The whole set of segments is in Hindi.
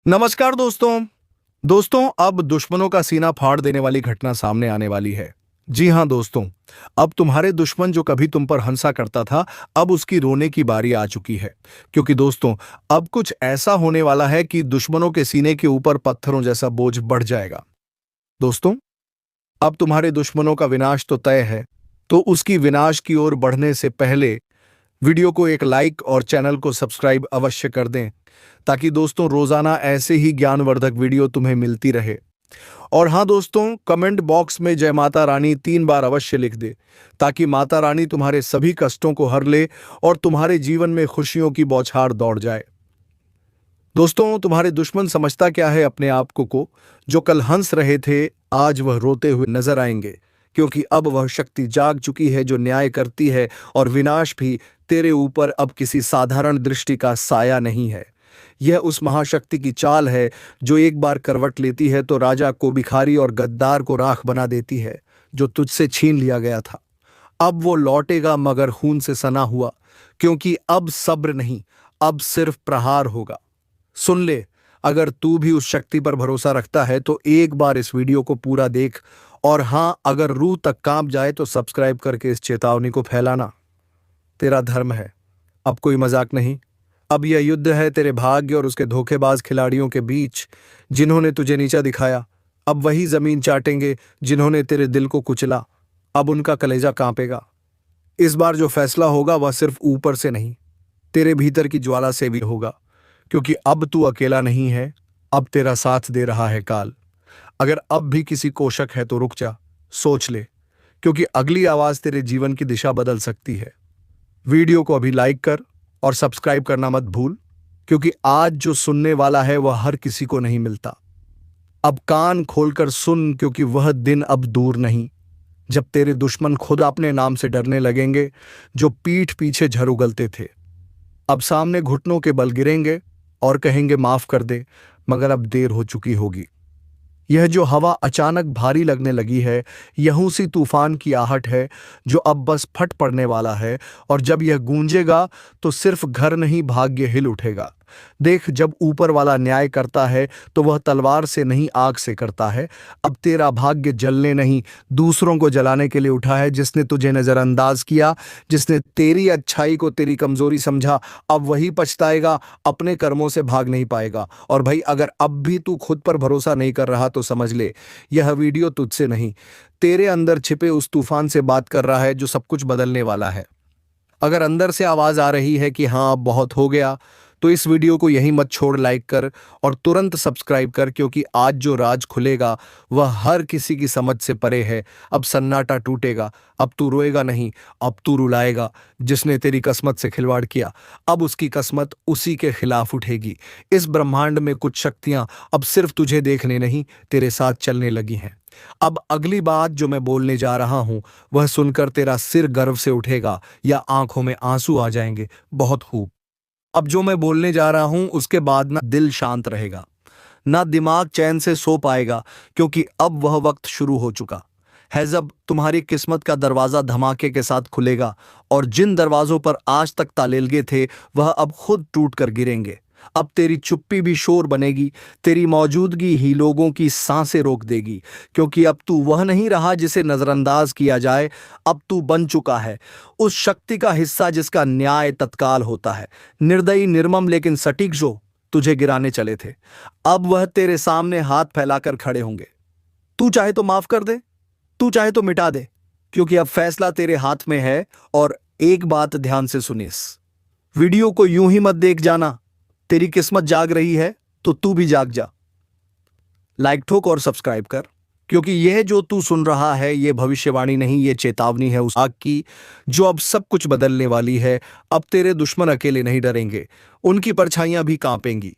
नमस्कार दोस्तों। अब दुश्मनों का सीना फाड़ देने वाली घटना सामने आने वाली है। जी हां दोस्तों, अब तुम्हारे दुश्मन जो कभी तुम पर हंसा करता था, अब उसकी रोने की बारी आ चुकी है। क्योंकि दोस्तों, अब कुछ ऐसा होने वाला है कि दुश्मनों के सीने के ऊपर पत्थरों जैसा बोझ बढ़ जाएगा। दोस्तों, अब तुम्हारे दुश्मनों का विनाश तो तय है, तो उसकी विनाश की ओर बढ़ने से पहले वीडियो को एक लाइक और चैनल को सब्सक्राइब अवश्य कर दें, ताकि दोस्तों रोजाना ऐसे ही ज्ञानवर्धक वीडियो तुम्हें मिलती रहे। और हाँ दोस्तों, कमेंट बॉक्स में जय माता रानी 3 बार अवश्य लिख दे, ताकि माता रानी तुम्हारे सभी कष्टों को हर ले और तुम्हारे जीवन में खुशियों की बौछार दौड़ जाए। दोस्तों, तुम्हारे दुश्मन समझता क्या है अपने आप को जो कल हंस रहे थे, आज वह रोते हुए नजर आएंगे, क्योंकि अब वह शक्ति जाग चुकी है जो न्याय करती है, और विनाश भी तेरे ऊपर अब किसी साधारण दृष्टि का साया नहीं है। यह उस महाशक्ति की चाल है जो एक बार करवट लेती है तो राजा को भिखारी और गद्दार को राख बना देती है, जो तुझसे छीन लिया गया था। अब वो लौटेगा, मगर खून से सना हुआ, क्योंकि अब सब्र नहीं, अब सिर्फ प्रहार होगा। सुन ले, अगर तू भी उस शक्ति पर भरोसा रखता है तो एक बार इस वीडियो को पूरा देख, और हां, अगर रूह तक कांप जाए तो सब्सक्राइब करके इस चेतावनी को फैलाना तेरा धर्म है। अब कोई मजाक नहीं। अब यह युद्ध है तेरे भाग्य और उसके धोखेबाज खिलाड़ियों के बीच, जिन्होंने तुझे नीचा दिखाया। अब वही जमीन चाटेंगे जिन्होंने तेरे दिल को कुचला। अब उनका कलेजा कांपेगा। इस बार जो फैसला होगा वह सिर्फ ऊपर से नहीं, तेरे भीतर की ज्वाला से भी होगा, क्योंकि अब तू अकेला नहीं है, अब तेरा साथ दे रहा है काल। अगर अब भी किसी को शक है तो रुक जा, सोच ले, क्योंकि अगली आवाज तेरे जीवन की दिशा बदल सकती है। वीडियो को अभी लाइक कर और सब्सक्राइब करना मत भूल, क्योंकि आज जो सुनने वाला है वह हर किसी को नहीं मिलता। अब कान खोलकर सुन, क्योंकि वह दिन अब दूर नहीं जब तेरे दुश्मन खुद अपने नाम से डरने लगेंगे, जो पीठ पीछे झर उगलते थे। अब सामने घुटनों के बल गिरेंगे और कहेंगे माफ कर दे, मगर अब देर हो चुकी होगी। यह जो हवा अचानक भारी लगने लगी है, यह उसी तूफान की आहट है जो अब बस फट पड़ने वाला है, और जब यह गूंजेगा तो सिर्फ घर नहीं, भाग्य हिल उठेगा। देख, जब ऊपर वाला न्याय करता है तो वह तलवार से नहीं, आग से करता है। अब तेरा भाग्य जलने नहीं, दूसरों को जलाने के लिए उठा है। जिसने तुझे नजरअंदाज किया, जिसने तेरी अच्छाई को तेरी कमजोरी समझा, अब वही पछताएगा, अपने कर्मों से भाग नहीं पाएगा। और भाई, अगर अब भी तू खुद पर भरोसा नहीं कर रहा तो समझ ले, यह वीडियो तुझसे नहीं, तेरे अंदर छिपे उस तूफान से बात कर रहा है जो सब कुछ बदलने वाला है। अगर अंदर से आवाज आ रही है कि हाँ अब बहुत हो गया, तो इस वीडियो को यहीं मत छोड़, लाइक कर और तुरंत सब्सक्राइब कर, क्योंकि आज जो राज खुलेगा वह हर किसी की समझ से परे है। अब सन्नाटा टूटेगा। अब तू रोएगा नहीं, अब तू रुलाएगा। जिसने तेरी किस्मत से खिलवाड़ किया, अब उसकी किस्मत उसी के खिलाफ उठेगी। इस ब्रह्मांड में कुछ शक्तियां अब सिर्फ तुझे देखने नहीं, तेरे साथ चलने लगी हैं। अब अगली बात जो मैं बोलने जा रहा हूं, वह सुनकर तेरा सिर गर्व से उठेगा या आंखों में आंसू आ जाएंगे। बहुत खूब। अब जो मैं बोलने जा रहा हूं उसके बाद ना दिल शांत रहेगा, ना दिमाग चैन से सो पाएगा, क्योंकि अब वह वक्त शुरू हो चुका है जब तुम्हारी किस्मत का दरवाजा धमाके के साथ खुलेगा, और जिन दरवाजों पर आज तक ताले लगे थे वह अब खुद टूट कर गिरेंगे। अब तेरी चुप्पी भी शोर बनेगी, तेरी मौजूदगी ही लोगों की सांसें रोक देगी, क्योंकि अब तू वह नहीं रहा जिसे नजरअंदाज किया जाए। अब तू बन चुका है उस शक्ति का हिस्सा जिसका न्याय तत्काल होता है, निर्दयी, निर्मम लेकिन सटीक, जो तुझे गिराने चले थे। अब वह तेरे सामने हाथ फैलाकर खड़े होंगे। तू चाहे तो माफ कर दे, तू चाहे तो मिटा दे, क्योंकि अब फैसला तेरे हाथ में है। और एक बात ध्यान से सुनिस, वीडियो को यूं ही मत देख जाना। तेरी किस्मत जाग रही है तो तू भी जाग जा। लाइक ठोक और सब्सक्राइब कर, क्योंकि यह जो तू सुन रहा है यह भविष्यवाणी नहीं, यह चेतावनी है उस आग की जो अब सब कुछ बदलने वाली है। अब तेरे दुश्मन अकेले नहीं डरेंगे, उनकी परछाइयां भी कांपेंगी।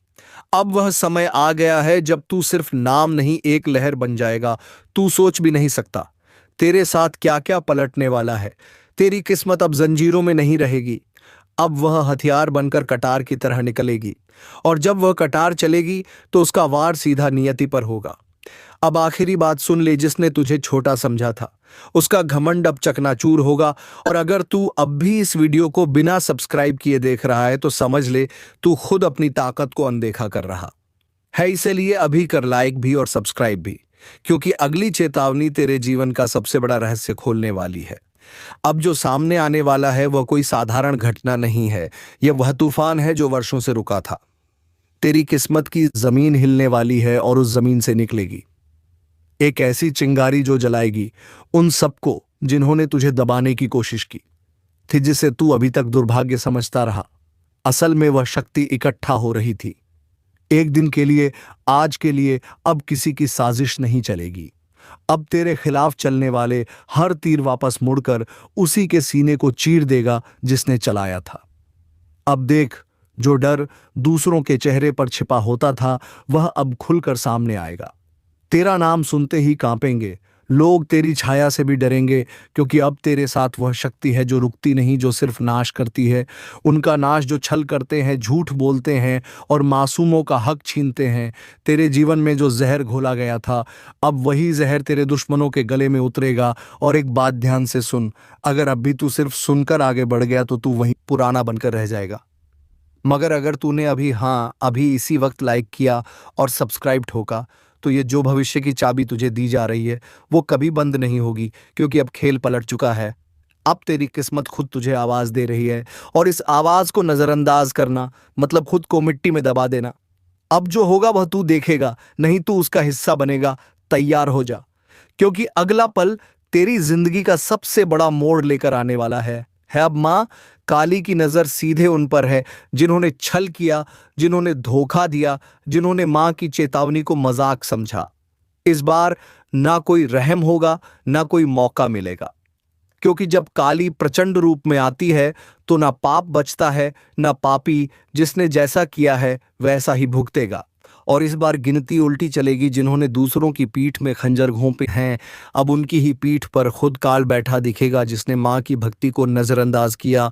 अब वह समय आ गया है जब तू सिर्फ नाम नहीं, एक लहर बन जाएगा। तू सोच भी नहीं सकता तेरे साथ क्या क्या पलटने वाला है। तेरी किस्मत अब जंजीरों में नहीं रहेगी, अब वह हथियार बनकर कटार की तरह निकलेगी, और जब वह कटार चलेगी तो उसका वार सीधा नियति पर होगा। अब आखिरी बात सुन ले, जिसने तुझे छोटा समझा था उसका घमंड अब चकनाचूर होगा। और अगर तू अब भी इस वीडियो को बिना सब्सक्राइब किए देख रहा है तो समझ ले, तू खुद अपनी ताकत को अनदेखा कर रहा। है, इसलिए अभी कर लाइक भी और सब्सक्राइब भी, क्योंकि अगली चेतावनी तेरे जीवन का सबसे बड़ा रहस्य खोलने वाली है। अब जो सामने आने वाला है वह कोई साधारण घटना नहीं है, यह वह तूफान है जो वर्षों से रुका था। तेरी किस्मत की जमीन हिलने वाली है और उस जमीन से निकलेगी एक ऐसी चिंगारी जो जलाएगी उन सबको जिन्होंने तुझे दबाने की कोशिश की थी, जिसे तू अभी तक दुर्भाग्य समझता रहा। असल में वह शक्ति इकट्ठा हो रही थी एक दिन के लिए, आज के लिए। अब किसी की साजिश नहीं चलेगी। अब तेरे खिलाफ चलने वाले हर तीर वापस मुड़कर उसी के सीने को चीर देगा जिसने चलाया था। अब देख, जो डर दूसरों के चेहरे पर छिपा होता था वह अब खुलकर सामने आएगा। तेरा नाम सुनते ही कांपेंगे लोग, तेरी छाया से भी डरेंगे, क्योंकि अब तेरे साथ वह शक्ति है जो रुकती नहीं, जो सिर्फ नाश करती है। उनका नाश जो छल करते हैं, झूठ बोलते हैं और मासूमों का हक छीनते हैं। तेरे जीवन में जो जहर घोला गया था, अब वही जहर तेरे दुश्मनों के गले में उतरेगा। और एक बात ध्यान से सुन, अगर अब भी तू सिर्फ सुनकर आगे बढ़ गया तो तू वहीं पुराना बनकर रह जाएगा। मगर अगर तूने अभी इसी वक्त लाइक किया और सब्सक्राइब ठोका, तो ये जो भविष्य की चाबी तुझे दी जा रही है वो कभी बंद नहीं होगी, क्योंकि अब खेल पलट चुका है। अब तेरी किस्मत खुद तुझे आवाज दे रही है, और इस आवाज को नजरअंदाज करना मतलब खुद को मिट्टी में दबा देना। अब जो होगा वह तू देखेगा, नहीं तू उसका हिस्सा बनेगा। तैयार हो जा, क्योंकि अगला पल तेरी जिंदगी का सबसे बड़ा मोड़ लेकर आने वाला है। अब मां काली की नजर सीधे उन पर है जिन्होंने छल किया, जिन्होंने धोखा दिया, जिन्होंने मां की चेतावनी को मजाक समझा। इस बार ना कोई रहम होगा, ना कोई मौका मिलेगा, क्योंकि जब काली प्रचंड रूप में आती है तो ना पाप बचता है, ना पापी जिसने जैसा किया है वैसा ही भुगतेगा। और इस बार गिनती उल्टी चलेगी। जिन्होंने दूसरों की पीठ में खंजर घोंपे हैं, अब उनकी ही पीठ पर खुद काल बैठा दिखेगा। जिसने मां की भक्ति को नजरअंदाज किया,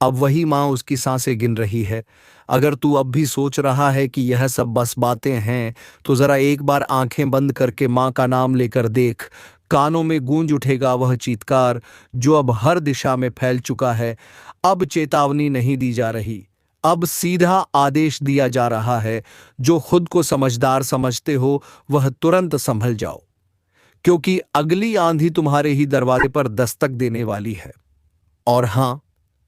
अब वही मां उसकी सांसें गिन रही है। अगर तू अब भी सोच रहा है कि यह सब बस बातें हैं, तो जरा एक बार आंखें बंद करके मां का नाम लेकर देख। कानों में गूंज उठेगा वह चीत्कार जो अब हर दिशा में फैल चुका है। अब चेतावनी नहीं दी जा रही, अब सीधा आदेश दिया जा रहा है। जो खुद को समझदार समझते हो वह तुरंत संभल जाओ, क्योंकि अगली आंधी तुम्हारे ही दरवाजे पर दस्तक देने वाली है। और हां,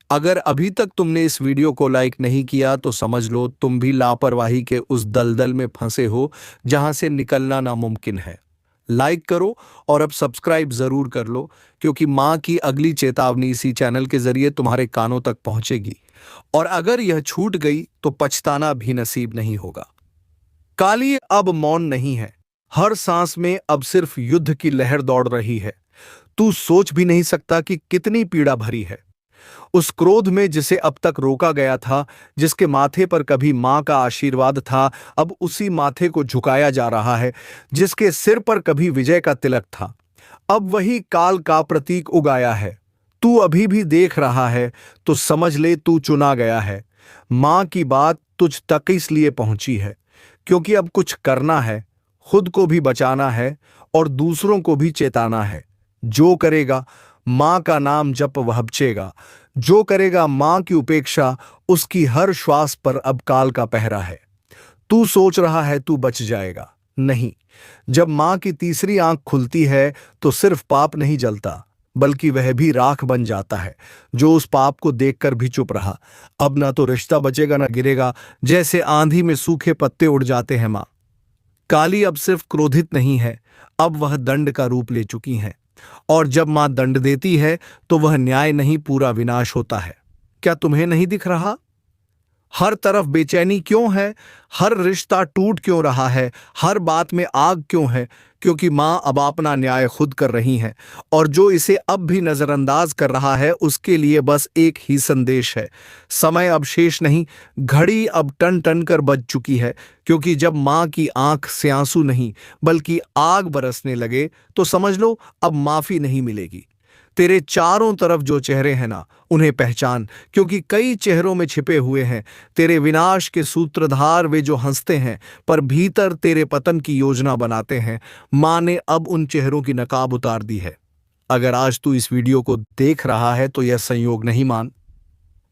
अगर अभी तक तुमने इस वीडियो को लाइक नहीं किया तो समझ लो तुम भी लापरवाही के उस दलदल में फंसे हो जहां से निकलना नामुमकिन है। लाइक करो और अब सब्सक्राइब जरूर कर लो, क्योंकि मां की अगली चेतावनी इसी चैनल के जरिए तुम्हारे कानों तक पहुंचेगी। और अगर यह छूट गई तो पछताना भी नसीब नहीं होगा। काली अब मौन नहीं है, हर सांस में अब सिर्फ युद्ध की लहर दौड़ रही है। तू सोच भी नहीं सकता कि कितनी पीड़ा भरी है। उस क्रोध में जिसे अब तक रोका गया था, जिसके माथे पर कभी मां का आशीर्वाद था, अब उसी माथे को झुकाया जा रहा है। जिसके सिर पर कभी विजय का तिलक था, अब वही काल का प्रतीक उगाया है। तू अभी भी देख रहा है तो समझ ले तू चुना गया है। मां की बात तुझ तक इसलिए पहुंची है क्योंकि अब कुछ करना है, खुद को भी बचाना है और दूसरों को भी चेताना है। जो करेगा मां का नाम जप वह बचेगा, जो करेगा मां की उपेक्षा उसकी हर श्वास पर अब काल का पहरा है। तू सोच रहा है तू बच जाएगा, नहीं। जब मां की तीसरी आंख खुलती है तो सिर्फ पाप नहीं जलता, बल्कि वह भी राख बन जाता है जो उस पाप को देखकर भी चुप रहा। अब ना तो रिश्ता बचेगा ना गिरेगा, जैसे आंधी में सूखे पत्ते उड़ जाते हैं। मां काली अब सिर्फ क्रोधित नहीं है, अब वह दंड का रूप ले चुकी है। और जब मां दंड देती है तो वह न्याय नहीं, पूरा विनाश होता है। क्या तुम्हें नहीं दिख रहा? हर तरफ बेचैनी क्यों है? हर रिश्ता टूट क्यों रहा है? हर बात में आग क्यों है? क्योंकि मां अब अपना न्याय खुद कर रही हैं, और जो इसे अब भी नजरअंदाज कर रहा है उसके लिए बस एक ही संदेश है। समय अब शेष नहीं, घड़ी अब टन टन कर बज चुकी है। क्योंकि जब मां की आंख से आंसू नहीं बल्कि आग बरसने लगे तो समझ लो अब माफी नहीं मिलेगी। तेरे चारों तरफ जो चेहरे हैं ना, उन्हें पहचान, क्योंकि कई चेहरों में छिपे हुए हैं तेरे विनाश के सूत्रधार। वे जो हंसते हैं पर भीतर तेरे पतन की योजना बनाते हैं। मां ने अब उन चेहरों की नकाब उतार दी है। अगर आज तू इस वीडियो को देख रहा है तो यह संयोग नहीं मान,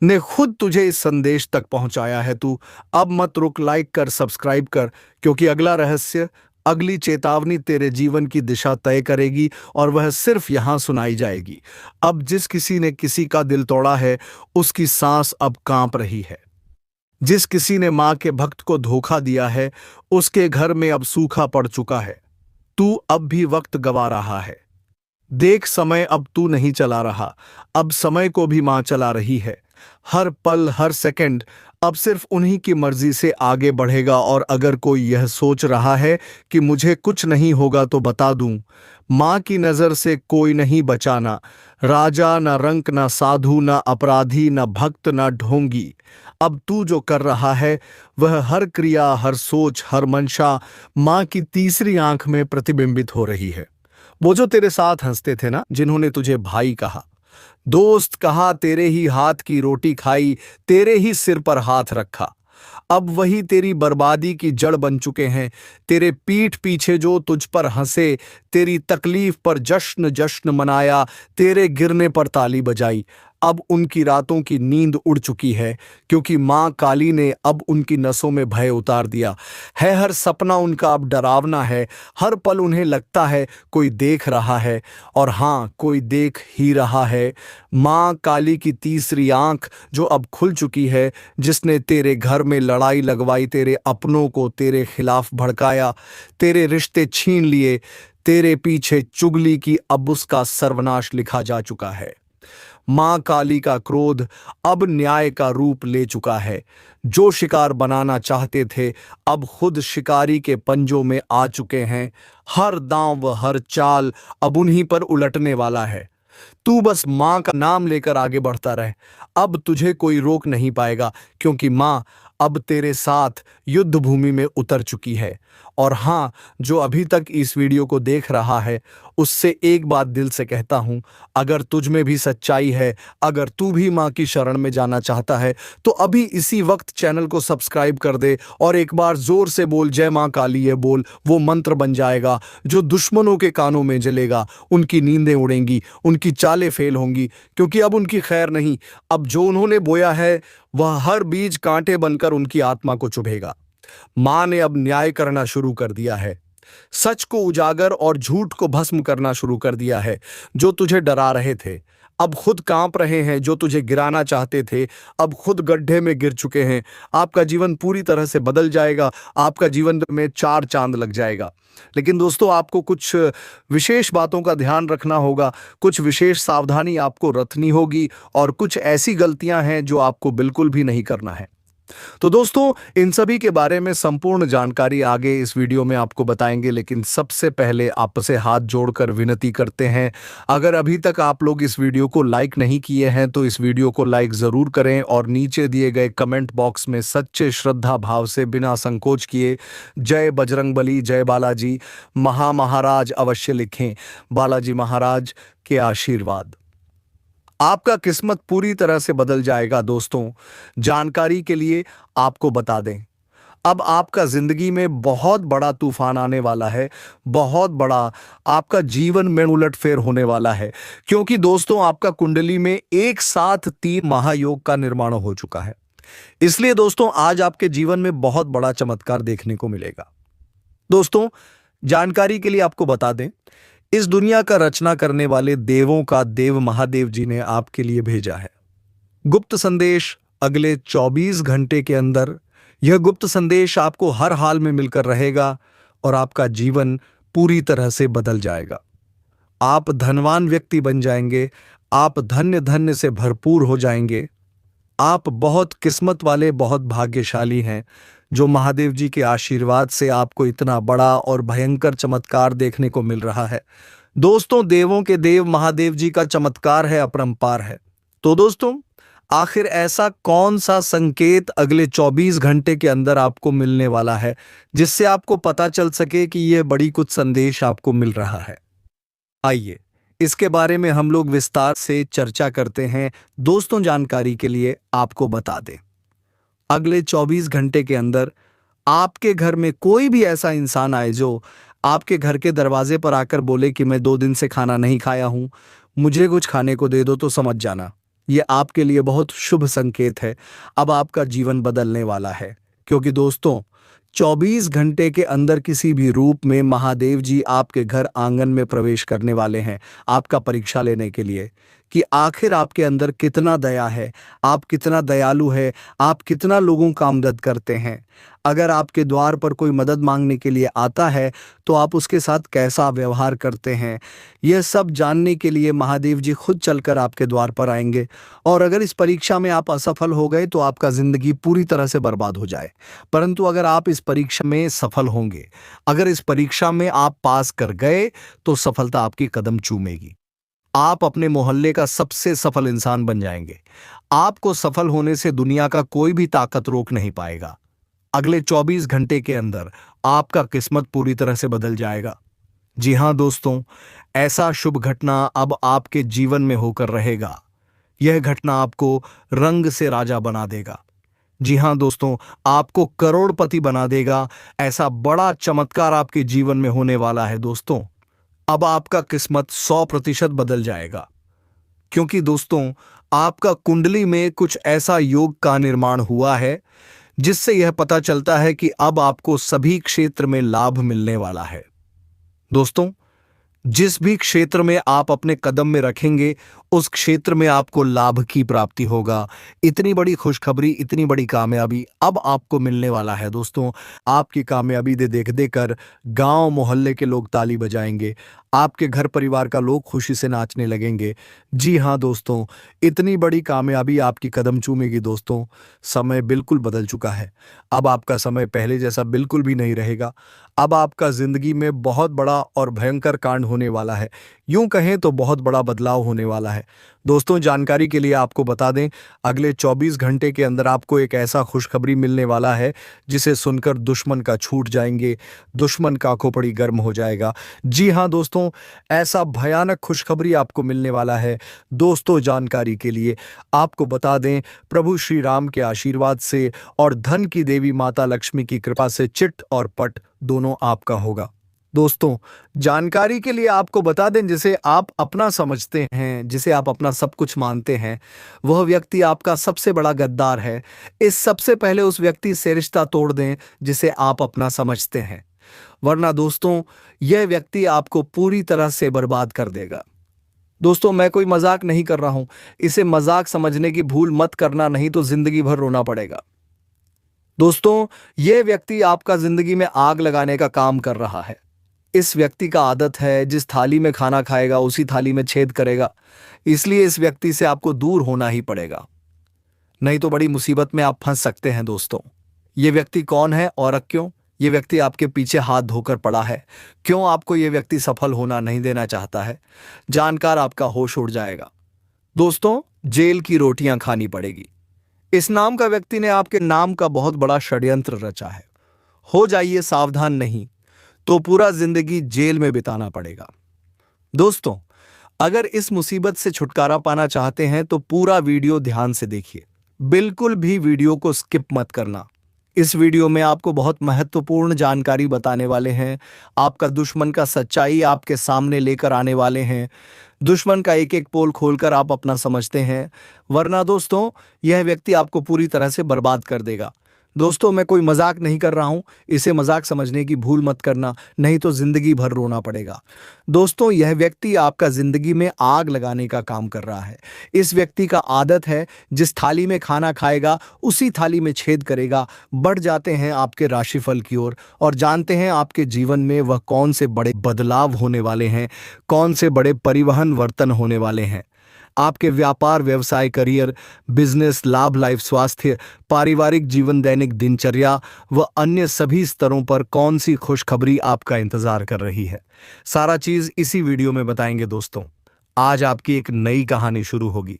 ने खुद तुझे इस संदेश तक पहुंचाया है। तू अब मत रुक, लाइक कर, सब्सक्राइब कर, क्योंकि अगला रहस्य, अगली चेतावनी तेरे जीवन की दिशा तय करेगी और वह सिर्फ यहां सुनाई जाएगी। अब जिस किसी ने किसी का दिल तोड़ा है, उसकी सांस अब कांप रही है। जिस किसी ने मां के भक्त को धोखा दिया है, उसके घर में अब सूखा पड़ चुका है। तू अब भी वक्त गवा रहा है। देख, समय अब तू नहीं चला रहा, अब समय को भी मां चला रही है। हर पल, हर सेकंड अब सिर्फ उन्हीं की मर्जी से आगे बढ़ेगा। और अगर कोई यह सोच रहा है कि मुझे कुछ नहीं होगा, तो बता दूं, मां की नजर से कोई नहीं बचाना। राजा ना रंक, ना साधु, ना अपराधी, ना भक्त, ना ढोंगी। अब तू जो कर रहा है, वह हर क्रिया, हर सोच, हर मंशा मां की तीसरी आंख में प्रतिबिंबित हो रही है। वो जो तेरे साथ हंसते थे ना, जिन्होंने तुझे भाई कहा, दोस्त कहा, तेरे ही हाथ की रोटी खाई, तेरे ही सिर पर हाथ रखा, अब वही तेरी बर्बादी की जड़ बन चुके हैं। तेरे पीठ पीछे जो तुझ पर हंसे, तेरी तकलीफ पर जश्न जश्न मनाया, तेरे गिरने पर ताली बजाई, अब उनकी रातों की नींद उड़ चुकी है, क्योंकि मां काली ने अब उनकी नसों में भय उतार दिया है। हर सपना उनका अब डरावना है। हर पल उन्हें लगता है कोई देख रहा है, और हां, कोई देख ही रहा है। मां काली की तीसरी आंख जो अब खुल चुकी है, जिसने तेरे घर में लड़ाई लगवाई, तेरे अपनों को तेरे खिलाफ भड़काया, तेरे रिश्ते छीन लिए, तेरे पीछे चुगली की, अब उसका सर्वनाश लिखा जा चुका है। मां काली का क्रोध अब न्याय का रूप ले चुका है। जो शिकार बनाना चाहते थे, अब खुद शिकारी के पंजों में आ चुके हैं। हर दांव व हर चाल अब उन्हीं पर उलटने वाला है। तू बस मां का नाम लेकर आगे बढ़ता रह, अब तुझे कोई रोक नहीं पाएगा, क्योंकि मां अब तेरे साथ युद्ध भूमि में उतर चुकी है। और हां, जो अभी तक इस वीडियो को देख रहा है, उससे एक बात दिल से कहता हूं, अगर तुझ में भी सच्चाई है, अगर तू भी मां की शरण में जाना चाहता है, तो अभी इसी वक्त चैनल को सब्सक्राइब कर दे और एक बार जोर से बोल, जय मां काली है बोल। वो मंत्र बन जाएगा जो दुश्मनों के कानों में जलेगा, उनकी नींदें उड़ेंगी, उनकी चालें फेल होंगी, क्योंकि अब उनकी खैर नहीं। अब जो उन्होंने बोया है, वह हर बीज कांटे बनकर उनकी आत्मा को चुभेगा। मां ने अब न्याय करना शुरू कर दिया है, सच को उजागर और झूठ को भस्म करना शुरू कर दिया है। जो तुझे डरा रहे थे, अब खुद कांप रहे हैं। जो तुझे गिराना चाहते थे, अब खुद गड्ढे में गिर चुके हैं। आपका जीवन पूरी तरह से बदल जाएगा, आपका जीवन में चार चांद लग जाएगा। लेकिन दोस्तों, आपको कुछ विशेष बातों का ध्यान रखना होगा, कुछ विशेष सावधानी आपको रखनी होगी, और कुछ ऐसी गलतियां हैं जो आपको बिल्कुल भी नहीं करना है। तो दोस्तों, इन सभी के बारे में संपूर्ण जानकारी आगे इस वीडियो में आपको बताएंगे, लेकिन सबसे पहले आपसे हाथ जोड़कर विनती करते हैं, अगर अभी तक आप लोग इस वीडियो को लाइक नहीं किए हैं, तो इस वीडियो को लाइक जरूर करें और नीचे दिए गए कमेंट बॉक्स में सच्चे श्रद्धा भाव से बिना संकोच किए जय बजरंगबली, जय बालाजी महाराज अवश्य लिखें। बालाजी महाराज के आशीर्वाद, आपका किस्मत पूरी तरह से बदल जाएगा। दोस्तों, जानकारी के लिए आपको बता दें, अब आपका जिंदगी में बहुत बड़ा तूफान आने वाला है, बहुत बड़ा आपका जीवन में उलटफेर होने वाला है, क्योंकि दोस्तों, आपका कुंडली में एक साथ 3 महायोग का निर्माण हो चुका है। इसलिए दोस्तों, आज आपके जीवन में बहुत बड़ा चमत्कार देखने को मिलेगा। दोस्तों, जानकारी के लिए आपको बता दें, इस दुनिया का रचना करने वाले देवों का देव महादेव जी ने आपके लिए भेजा है गुप्त संदेश। अगले 24 घंटे के अंदर यह गुप्त संदेश आपको हर हाल में मिलकर रहेगा और आपका जीवन पूरी तरह से बदल जाएगा। आप धनवान व्यक्ति बन जाएंगे, आप धन्य धन्य से भरपूर हो जाएंगे। आप बहुत किस्मत वाले, बहुत भाग्यशाली हैं, जो महादेव जी के आशीर्वाद से आपको इतना बड़ा और भयंकर चमत्कार देखने को मिल रहा है। दोस्तों, देवों के देव महादेव जी का चमत्कार है, अपरंपार है। तो दोस्तों, आखिर ऐसा कौन सा संकेत अगले 24 घंटे के अंदर आपको मिलने वाला है, जिससे आपको पता चल सके कि यह बड़ी कुछ संदेश आपको मिल रहा है? आइए, इसके बारे में हम लोग विस्तार से चर्चा करते हैं। दोस्तों, जानकारी के लिए आपको बता दें, अगले 24 घंटे के अंदर आपके घर में कोई भी ऐसा इंसान आए जो आपके घर के दरवाजे पर आकर बोले कि मैं 2 दिन से खाना नहीं खाया हूं, मुझे कुछ खाने को दे दो, तो समझ जाना ये आपके लिए बहुत शुभ संकेत है। अब आपका जीवन बदलने वाला है, क्योंकि दोस्तों 24 घंटे के अंदर किसी भी रूप में महादेव जी आपके घर आंगन में प्रवेश करने वाले हैं, आपका परीक्षा लेने के लिए कि आखिर आपके अंदर कितना दया है, आप कितना दयालु है, आप कितना लोगों का मदद करते हैं। अगर आपके द्वार पर कोई मदद मांगने के लिए आता है तो आप उसके साथ कैसा व्यवहार करते हैं, यह सब जानने के लिए महादेव जी खुद चलकर आपके द्वार पर आएंगे। और अगर इस परीक्षा में आप असफल हो गए तो आपका जिंदगी पूरी तरह से बर्बाद हो जाए। परंतु अगर आप इस परीक्षा में सफल होंगे, अगर इस परीक्षा में आप पास कर गए तो सफलता आपकी कदम चूमेगी। आप अपने मोहल्ले का सबसे सफल इंसान बन जाएंगे। आपको सफल होने से दुनिया का कोई भी ताकत रोक नहीं पाएगा। अगले 24 घंटे के अंदर आपका किस्मत पूरी तरह से बदल जाएगा। जी हां दोस्तों, ऐसा शुभ घटना अब आपके जीवन में होकर रहेगा। यह घटना आपको रंग से राजा बना देगा। जी हां दोस्तों, आपको करोड़पति बना देगा। ऐसा बड़ा चमत्कार आपके जीवन में होने वाला है दोस्तों। अब आपका किस्मत 100% बदल जाएगा, क्योंकि दोस्तों आपका कुंडली में कुछ ऐसा योग का निर्माण हुआ है जिससे यह पता चलता है कि अब आपको सभी क्षेत्र में लाभ मिलने वाला है। दोस्तों, जिस भी क्षेत्र में आप अपने कदम में रखेंगे उस क्षेत्र में आपको लाभ की प्राप्ति होगा। इतनी बड़ी खुशखबरी, इतनी बड़ी कामयाबी अब आपको मिलने वाला है दोस्तों। आपकी कामयाबी देख देकर गांव मोहल्ले के लोग ताली बजाएंगे, आपके घर परिवार का लोग खुशी से नाचने लगेंगे। जी हां दोस्तों, इतनी बड़ी कामयाबी आपकी कदम चूमेगी दोस्तों। समय बिल्कुल बदल चुका है। अब आपका समय पहले जैसा बिल्कुल भी नहीं रहेगा। अब आपका जिंदगी में बहुत बड़ा और भयंकर कांड होने वाला है। यूं कहें तो बहुत बड़ा बदलाव होने वाला है। दोस्तों, जानकारी के लिए आपको बता दें, अगले 24 घंटे के अंदर आपको एक ऐसा खुशखबरी मिलने वाला है जिसे सुनकर दुश्मन का छूट जाएंगे, दुश्मन का खोपड़ी गर्म हो जाएगा। जी हां दोस्तों, ऐसा भयानक खुशखबरी आपको मिलने वाला है। दोस्तों, जानकारी के लिए आपको बता दें, प्रभु श्री राम के आशीर्वाद से और धन की देवी माता लक्ष्मी की कृपा से चिट और पट दोनों आपका होगा। दोस्तों, जानकारी के लिए आपको बता दें, जिसे आप अपना समझते हैं, जिसे आप अपना सब कुछ मानते हैं, वह व्यक्ति आपका सबसे बड़ा गद्दार है। इस सबसे पहले उस व्यक्ति से रिश्ता तोड़ दें जिसे आप अपना समझते हैं, वरना दोस्तों यह व्यक्ति आपको पूरी तरह से बर्बाद कर देगा। दोस्तों, मैं कोई मजाक नहीं कर रहा हूं, इसे मजाक समझने की भूल मत करना, नहीं तो जिंदगी भर रोना पड़ेगा। दोस्तों, यह व्यक्ति आपका जिंदगी में आग लगाने का काम कर रहा है। इस व्यक्ति का आदत है, जिस थाली में खाना खाएगा उसी थाली में छेद करेगा। इसलिए इस व्यक्ति से आपको दूर होना ही पड़ेगा, नहीं तो बड़ी मुसीबत में आप फंस सकते हैं। दोस्तों, ये व्यक्ति कौन है और क्यों ये व्यक्ति आपके पीछे हाथ धोकर पड़ा है, क्यों आपको ये व्यक्ति सफल होना नहीं देना चाहता है, जानकर आपका होश उड़ जाएगा। दोस्तों, जेल की रोटियां खानी पड़ेगी। इस नाम का व्यक्ति ने आपके नाम का बहुत बड़ा षड्यंत्र रचा है। हो जाइए सावधान, नहीं तो पूरा जिंदगी जेल में बिताना पड़ेगा। दोस्तों, अगर इस मुसीबत से छुटकारा पाना चाहते हैं तो पूरा वीडियो ध्यान से देखिए, बिल्कुल भी वीडियो को स्किप मत करना। इस वीडियो में आपको बहुत महत्वपूर्ण जानकारी बताने वाले हैं। आपका दुश्मन का सच्चाई आपके सामने लेकर आने वाले हैं। दुश्मन का एक एक पोल खोलकर आप अपना समझते हैं, वरना दोस्तों यह व्यक्ति आपको पूरी तरह से बर्बाद कर देगा। दोस्तों, मैं कोई मजाक नहीं कर रहा हूं, इसे मजाक समझने की भूल मत करना, नहीं तो जिंदगी भर रोना पड़ेगा। दोस्तों, यह व्यक्ति आपका जिंदगी में आग लगाने का काम कर रहा है। इस व्यक्ति का आदत है, जिस थाली में खाना खाएगा उसी थाली में छेद करेगा। बढ़ जाते हैं आपके राशिफल की ओर और जानते हैं आपके जीवन में वह कौन से बड़े बदलाव होने वाले हैं, कौन से बड़े परिवहन वर्तन होने वाले हैं। आपके व्यापार, व्यवसाय, करियर, बिजनेस, लाभ, लाइफ, स्वास्थ्य, पारिवारिक जीवन, दैनिक दिनचर्या व अन्य सभी स्तरों पर कौन सी खुशखबरी आपका इंतजार कर रही है, सारा चीज इसी वीडियो में बताएंगे। दोस्तों, आज आपकी एक नई कहानी शुरू होगी।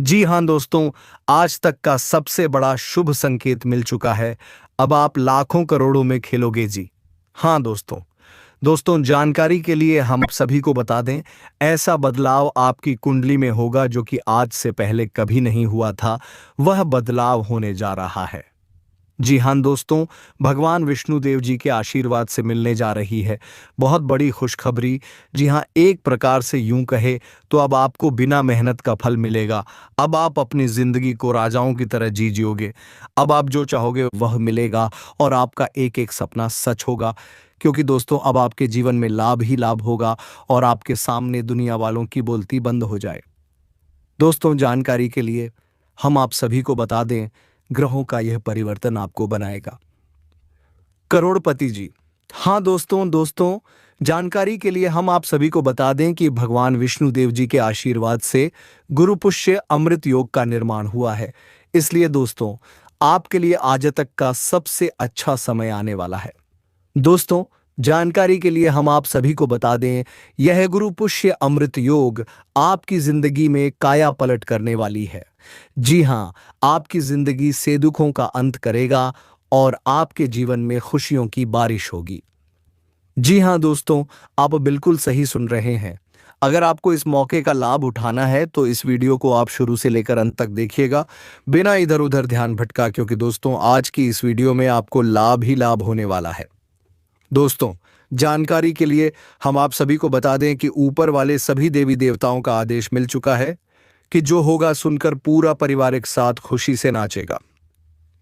जी हां दोस्तों, आज तक का सबसे बड़ा शुभ संकेत मिल चुका है। अब आप लाखों करोड़ों में खेलोगे। जी हां दोस्तों, जानकारी के लिए हम सभी को बता दें, ऐसा बदलाव आपकी कुंडली में होगा जो कि आज से पहले कभी नहीं हुआ था। वह बदलाव होने जा रहा है। जी हाँ दोस्तों, भगवान विष्णु देव जी के आशीर्वाद से मिलने जा रही है बहुत बड़ी खुशखबरी। जी हाँ, एक प्रकार से यूं कहे तो अब आपको बिना मेहनत का फल मिलेगा। अब आप अपनी जिंदगी को राजाओं की तरह जी जियोगे। अब आप जो चाहोगे वह मिलेगा और आपका एक एक सपना सच होगा। क्योंकि दोस्तों अब आपके जीवन में लाभ ही लाभ होगा और आपके सामने दुनिया वालों की बोलती बंद हो जाए। दोस्तों जानकारी के लिए हम आप सभी को बता दें, ग्रहों का यह परिवर्तन आपको बनाएगा करोड़पति जी। हाँ दोस्तों जानकारी के लिए हम आप सभी को बता दें कि भगवान विष्णु देव जी के आशीर्वाद से गुरु पुष्य अमृत योग का निर्माण हुआ है। इसलिए दोस्तों आपके लिए आज तक का सबसे अच्छा समय आने वाला है। दोस्तों जानकारी के लिए हम आप सभी को बता दें, यह गुरु पुष्य अमृत योग आपकी जिंदगी में काया पलट करने वाली है। जी हाँ, आपकी जिंदगी से दुखों का अंत करेगा और आपके जीवन में खुशियों की बारिश होगी। जी हाँ दोस्तों, आप बिल्कुल सही सुन रहे हैं। अगर आपको इस मौके का लाभ उठाना है तो इस वीडियो को आप शुरू से लेकर अंत तक देखिएगा, बिना इधर उधर ध्यान भटका, क्योंकि दोस्तों आज की इस वीडियो में आपको लाभ ही लाभ होने वाला है। दोस्तों जानकारी के लिए हम आप सभी को बता दें कि ऊपर वाले सभी देवी देवताओं का आदेश मिल चुका है कि जो होगा सुनकर पूरा परिवार एक साथ खुशी से नाचेगा।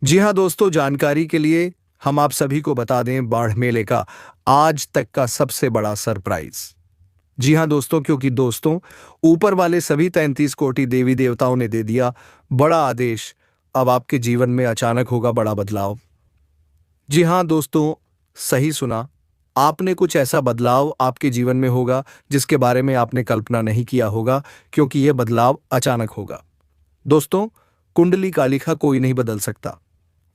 जी हाँ दोस्तों, जानकारी के लिए हम आप सभी को बता दें बाढ़ मेले का आज तक का सबसे बड़ा सरप्राइज। जी हाँ दोस्तों, क्योंकि दोस्तों ऊपर वाले सभी 33 कोटि देवी देवताओं ने दे दिया बड़ा आदेश। अब आपके जीवन में अचानक होगा बड़ा बदलाव। जी हाँ दोस्तों, सही सुना आपने, कुछ ऐसा बदलाव आपके जीवन में होगा जिसके बारे में आपने कल्पना नहीं किया होगा, क्योंकि यह बदलाव अचानक होगा। दोस्तों कुंडली का लिखा कोई नहीं बदल सकता,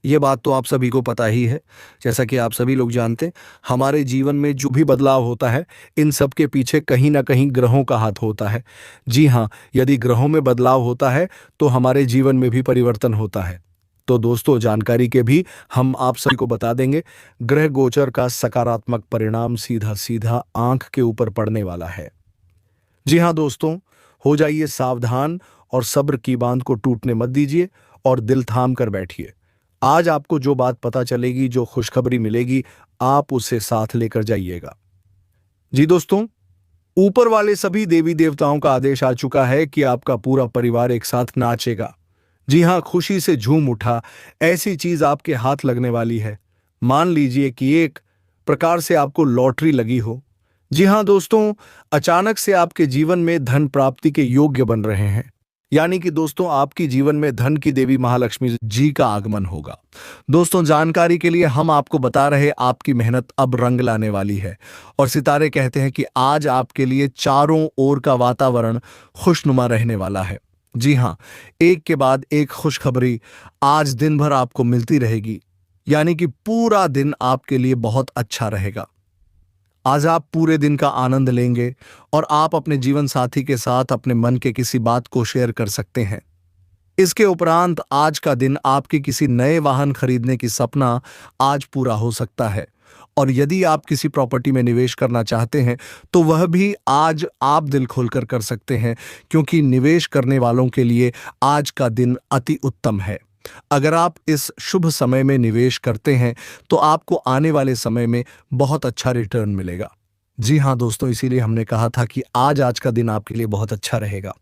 यह बात तो आप सभी को पता ही है। जैसा कि आप सभी लोग जानते हैं, हमारे जीवन में जो भी बदलाव होता है इन सब के पीछे कहीं ना कहीं ग्रहों का हाथ होता है। जी हाँ, यदि ग्रहों में बदलाव होता है तो हमारे जीवन में भी परिवर्तन होता है। तो दोस्तों जानकारी के भी हम आप सभी को बता देंगे, ग्रह गोचर का सकारात्मक परिणाम सीधा सीधा आंख के ऊपर पड़ने वाला है। जी हाँ दोस्तों, हो जाइए सावधान और सब्र की बांध को टूटने मत दीजिए और दिल थाम कर बैठिए। आज आपको जो बात पता चलेगी, जो खुशखबरी मिलेगी, आप उसे साथ लेकर जाइएगा। जी दोस्तों, ऊपर वाले सभी देवी देवताओं का आदेश आ चुका है कि आपका पूरा परिवार एक साथ नाचेगा। जी हाँ, खुशी से झूम उठा, ऐसी चीज आपके हाथ लगने वाली है। मान लीजिए कि एक प्रकार से आपको लॉटरी लगी हो। जी हाँ दोस्तों, अचानक से आपके जीवन में धन प्राप्ति के योग्य बन रहे हैं। यानी कि दोस्तों आपकी जीवन में धन की देवी महालक्ष्मी जी का आगमन होगा। दोस्तों जानकारी के लिए हम आपको बता रहे, आपकी मेहनत अब रंग लाने वाली है और सितारे कहते हैं कि आज आपके लिए चारों ओर का वातावरण खुशनुमा रहने वाला है। जी हाँ, एक के बाद एक खुशखबरी आज दिन भर आपको मिलती रहेगी, यानी कि पूरा दिन आपके लिए बहुत अच्छा रहेगा। आज आप पूरे दिन का आनंद लेंगे और आप अपने जीवन साथी के साथ अपने मन के किसी बात को शेयर कर सकते हैं। इसके उपरांत आज का दिन आपके किसी नए वाहन खरीदने की सपना आज पूरा हो सकता है। और यदि आप किसी प्रॉपर्टी में निवेश करना चाहते हैं तो वह भी आज आप दिल खोलकर कर सकते हैं, क्योंकि निवेश करने वालों के लिए आज का दिन अति उत्तम है। अगर आप इस शुभ समय में निवेश करते हैं तो आपको आने वाले समय में बहुत अच्छा रिटर्न मिलेगा। जी हाँ दोस्तों, इसीलिए हमने कहा था कि आज का दिन आपके लिए बहुत अच्छा रहेगा।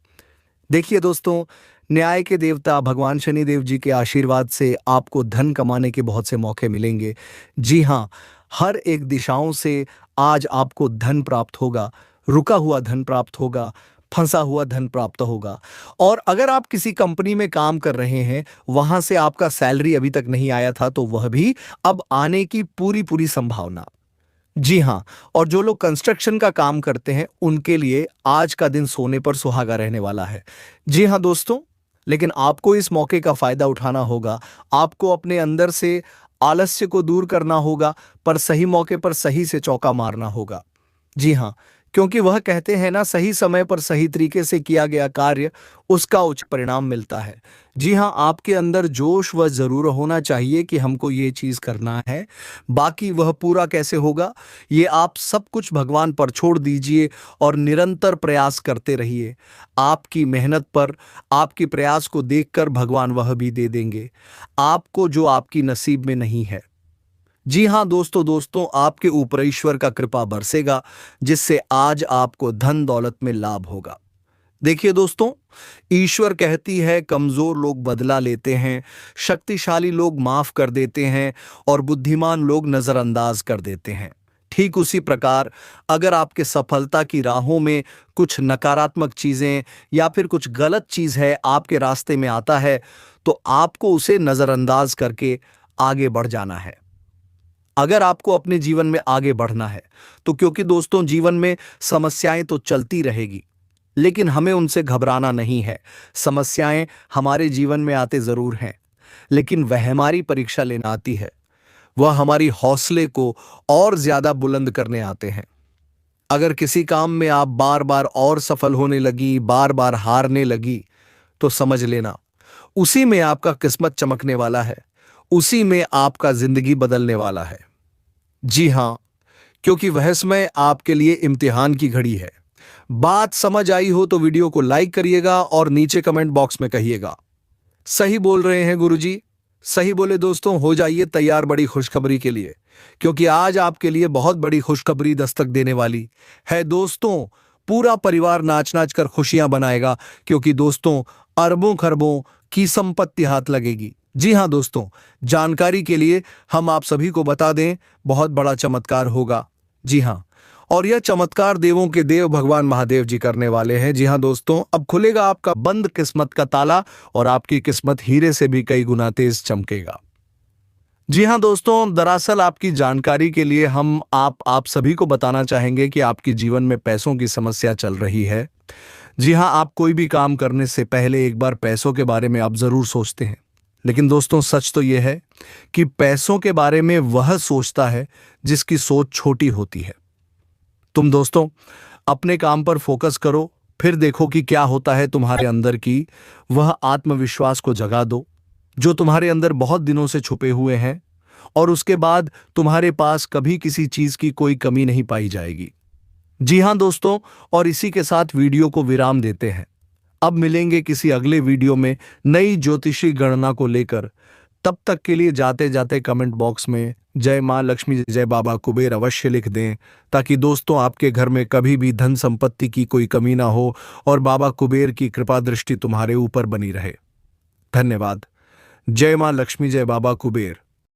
देखिए दोस्तों, न्याय के देवता भगवान शनिदेव जी के आशीर्वाद से आपको धन कमाने के बहुत से मौके मिलेंगे। जी हाँ, हर एक दिशाओं से आज आपको धन प्राप्त होगा, रुका हुआ धन प्राप्त होगा, फंसा हुआ धन प्राप्त होगा। और अगर आप किसी कंपनी में काम कर रहे हैं, वहां से आपका सैलरी अभी तक नहीं आया था तो वह भी अब आने की पूरी पूरी संभावना। जी हाँ, और जो लोग कंस्ट्रक्शन का काम करते हैं उनके लिए आज का दिन सोने पर सुहागा रहने वाला है। जी हाँ दोस्तों, लेकिन आपको इस मौके का फायदा उठाना होगा। आपको अपने अंदर से आलस्य को दूर करना होगा, पर सही मौके पर सही से चौका मारना होगा। जी हाँ, क्योंकि वह कहते हैं ना, सही समय पर सही तरीके से किया गया कार्य उसका उच्च परिणाम मिलता है। जी हाँ, आपके अंदर जोश वह जरूर होना चाहिए कि हमको ये चीज करना है। बाकी वह पूरा कैसे होगा, ये आप सब कुछ भगवान पर छोड़ दीजिए और निरंतर प्रयास करते रहिए। आपकी मेहनत पर, आपके प्रयास को देखकर भगवान वह भी दे देंगे आपको जो आपकी नसीब में नहीं है। जी हाँ दोस्तों, आपके ऊपर ईश्वर का कृपा बरसेगा, जिससे आज आपको धन दौलत में लाभ होगा। देखिए दोस्तों, ईश्वर कहती है कमजोर लोग बदला लेते हैं, शक्तिशाली लोग माफ कर देते हैं और बुद्धिमान लोग नजरअंदाज कर देते हैं। ठीक उसी प्रकार अगर आपके सफलता की राहों में कुछ नकारात्मक चीजें या फिर कुछ गलत चीज है आपके रास्ते में आता है, तो आपको उसे नजरअंदाज करके आगे बढ़ जाना है। अगर आपको अपने जीवन में आगे बढ़ना है तो, क्योंकि दोस्तों जीवन में समस्याएं तो चलती रहेगी, लेकिन हमें उनसे घबराना नहीं है। समस्याएं हमारे जीवन में आते जरूर हैं, लेकिन वह हमारी परीक्षा लेना आती है। वह हमारी हौसले को और ज्यादा बुलंद करने आते हैं। अगर किसी काम में आप बार बार और सफल होने लगी, बार बार हारने लगी, तो समझ लेना उसी में आपका किस्मत चमकने वाला है, उसी में आपका जिंदगी बदलने वाला है। जी हां, क्योंकि वह समय आपके लिए इम्तिहान की घड़ी है। बात समझ आई हो तो वीडियो को लाइक करिएगा और नीचे कमेंट बॉक्स में कहिएगा, सही बोल रहे हैं गुरुजी। सही बोले दोस्तों, हो जाइए तैयार बड़ी खुशखबरी के लिए, क्योंकि आज आपके लिए बहुत बड़ी खुशखबरी दस्तक देने वाली है दोस्तों। पूरा परिवार नाच नाच कर खुशियां बनाएगा, क्योंकि दोस्तों अरबों खरबों की संपत्ति हाथ लगेगी। जी हां दोस्तों, जानकारी के लिए हम आप सभी को बता दें, बहुत बड़ा चमत्कार होगा। जी हां, और यह चमत्कार देवों के देव भगवान महादेव जी करने वाले हैं। जी हां दोस्तों, अब खुलेगा आपका बंद किस्मत का ताला और आपकी किस्मत हीरे से भी कई गुना तेज चमकेगा। जी हां दोस्तों, दरअसल आपकी जानकारी के लिए हम आप सभी को बताना चाहेंगे कि आपके जीवन में पैसों की समस्या चल रही है। जी हां, आप कोई भी काम करने से पहले एक बार पैसों के बारे में आप जरूर सोचते हैं, लेकिन दोस्तों सच तो यह है कि पैसों के बारे में वह सोचता है जिसकी सोच छोटी होती है। तुम दोस्तों अपने काम पर फोकस करो, फिर देखो कि क्या होता है तुम्हारे अंदर की वह आत्मविश्वास को जगा दो जो तुम्हारे अंदर बहुत दिनों से छुपे हुए हैं, और उसके बाद तुम्हारे पास कभी किसी चीज की कोई कमी नहीं पाई जाएगी। जी हां दोस्तों, और इसी के साथ वीडियो को विराम देते हैं। अब मिलेंगे किसी अगले वीडियो में नई ज्योतिषी गणना को लेकर। तब तक के लिए जाते जाते कमेंट बॉक्स में जय मां लक्ष्मी जय बाबा कुबेर अवश्य लिख दें, ताकि दोस्तों आपके घर में कभी भी धन संपत्ति की कोई कमी ना हो और बाबा कुबेर की कृपा दृष्टि तुम्हारे ऊपर बनी रहे। धन्यवाद। जय मां लक्ष्मी जय बाबा कुबेर।